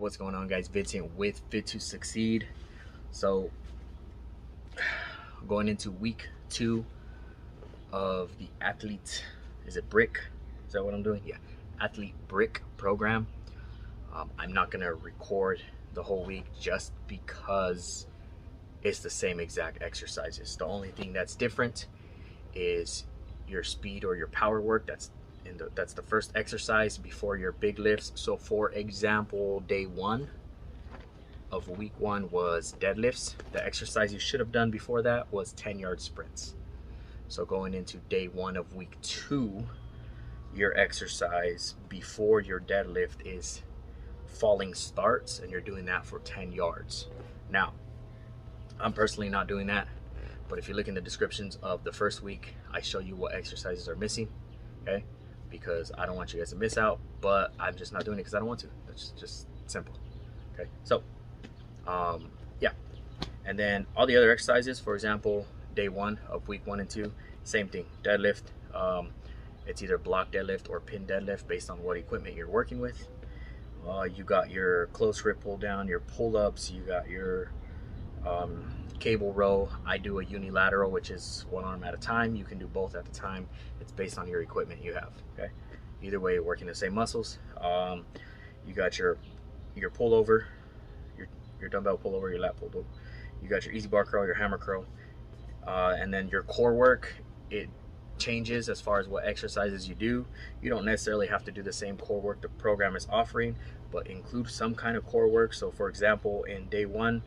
What's going on, guys? Vincent with Fit to Succeed. So going into week 2 of the athlete, is it brick? Is that what I'm doing? Yeah, athlete brick program. I'm not gonna record the whole week just because it's the same exact exercises. The only thing that's different is your speed or your power work. That's the first exercise before your big lifts. So for example, day 1 of week 1 was deadlifts. The exercise you should have done before that was 10-yard sprints. So going into day 1 of week 2, your exercise before your deadlift is falling starts, and you're doing that for 10 yards. Now, I'm personally not doing that, but if you look in the descriptions of the first week, I show you what exercises are missing, okay? Because I don't want you guys to miss out, but I'm just not doing it because I don't want to. It's just simple, okay? So, yeah. And then all the other exercises, for example, day 1 of week 1 and 2, same thing, deadlift. It's either block deadlift or pin deadlift based on what equipment you're working with. You got your close grip pull down, your pull-ups, you got your cable row. I do a unilateral, which is one arm at a time. You can do both at a time. It's based on your equipment you have, okay? Either way, you're working the same muscles. You got your pullover, your dumbbell pullover, your lat pullover. You got your easy bar curl, your hammer curl, and then your core work. It changes as far as what exercises you do. You don't necessarily have to do the same core work the program is offering, but include some kind of core work. So for example, in day 1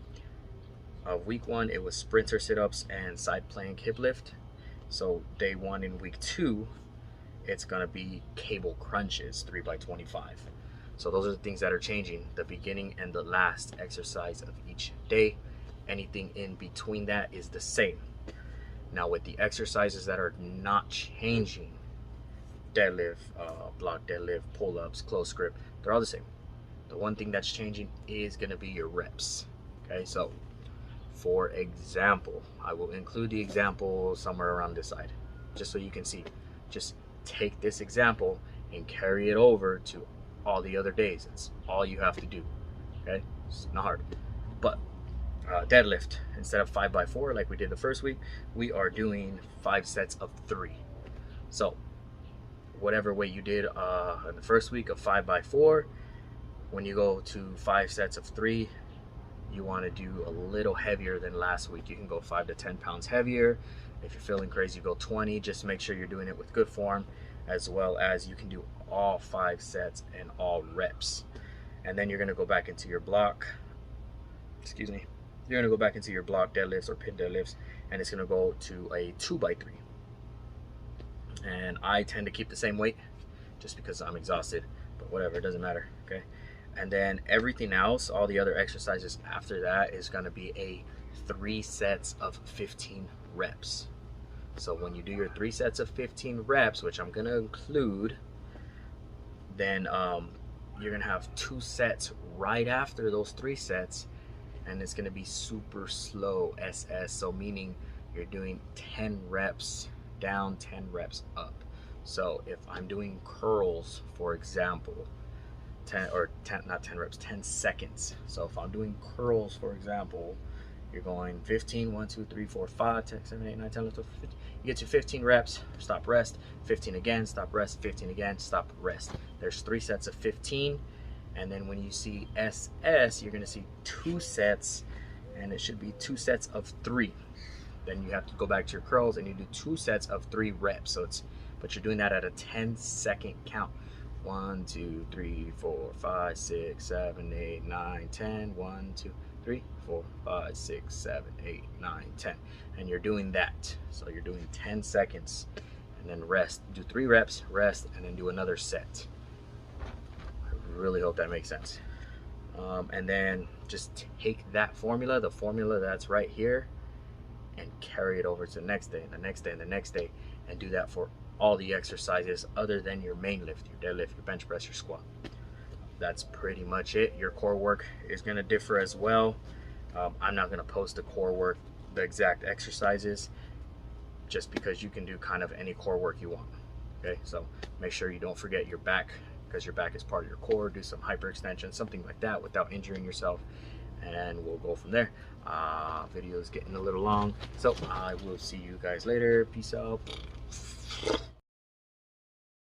of week 1, it was sprinter sit-ups and side plank hip lift. So day 1 in week 2, it's gonna be cable crunches 3x25. So those are the things that are changing, the beginning and the last exercise of each day. Anything in between that is the same. Now with the exercises that are not changing, deadlift, block deadlift, pull-ups, close grip, they're all the same. The one thing that's changing is gonna be your reps, okay? So for example, I will include the example somewhere around this side, just so you can see. Just take this example and carry it over to all the other days. It's all you have to do, okay? It's not hard. But deadlift, instead of 5x4 like we did the first week, we are doing 5 sets of 3. So whatever weight you did in the first week of 5x4, when you go to 5 sets of 3, you want to do a little heavier than last week. You can go 5 to 10 pounds heavier. If you're feeling crazy, go 20. Just make sure you're doing it with good form, as well as you can do all 5 sets and all reps. And then you're going to go back into your block, you're going to go back into your block deadlifts or pin deadlifts, and it's going to go to a 2x3. And I tend to keep the same weight just because I'm exhausted, but whatever, it doesn't matter, okay? And then everything else, all the other exercises after that, is going to be a 3 sets of 15 reps. So when you do your 3 sets of 15 reps, which I'm going to include, then you're going to have 2 sets right after those 3 sets, and it's going to be super slow SS. So meaning you're doing 10 reps down, 10 reps up. So if I'm doing curls, for example, 10 seconds. So if I'm doing curls, for example, you're going 15, 1, 2, 3, 4, 5, 6, 7, 8, 9, 10, 11, 12, 15. You get to 15 reps, stop, rest, 15 again, stop, rest, 15 again, stop, rest. There's 3 sets of 15. And then when you see SS, you're gonna see 2 sets, and it should be 2 sets of 3. Then you have to go back to your curls and you do 2 sets of 3 reps. So but you're doing that at a 10-second count. 1, 2, 3, 4, 5, 6, 7, 8, 9, 10. 1, 2, 3, 4, 5, 6, 7, 8, 9, 10. And you're doing that. So you're doing 10 seconds and then rest. Do 3 reps, rest, and then do another set. I really hope that makes sense. And then just take that formula, the formula that's right here, and carry it over to the next day, and the next day, and the next day, and do that for all the exercises other than your main lift, your deadlift, your bench press, your squat. That's pretty much it. Your core work is going to differ as well. I'm not going to post the core work, the exact exercises, just because you can do kind of any core work you want. Okay, so make sure you don't forget your back because your back is part of your core. Do some hyperextension, something like that, without injuring yourself, and we'll go from there. Video's getting a little long, so I will see you guys later. Peace out.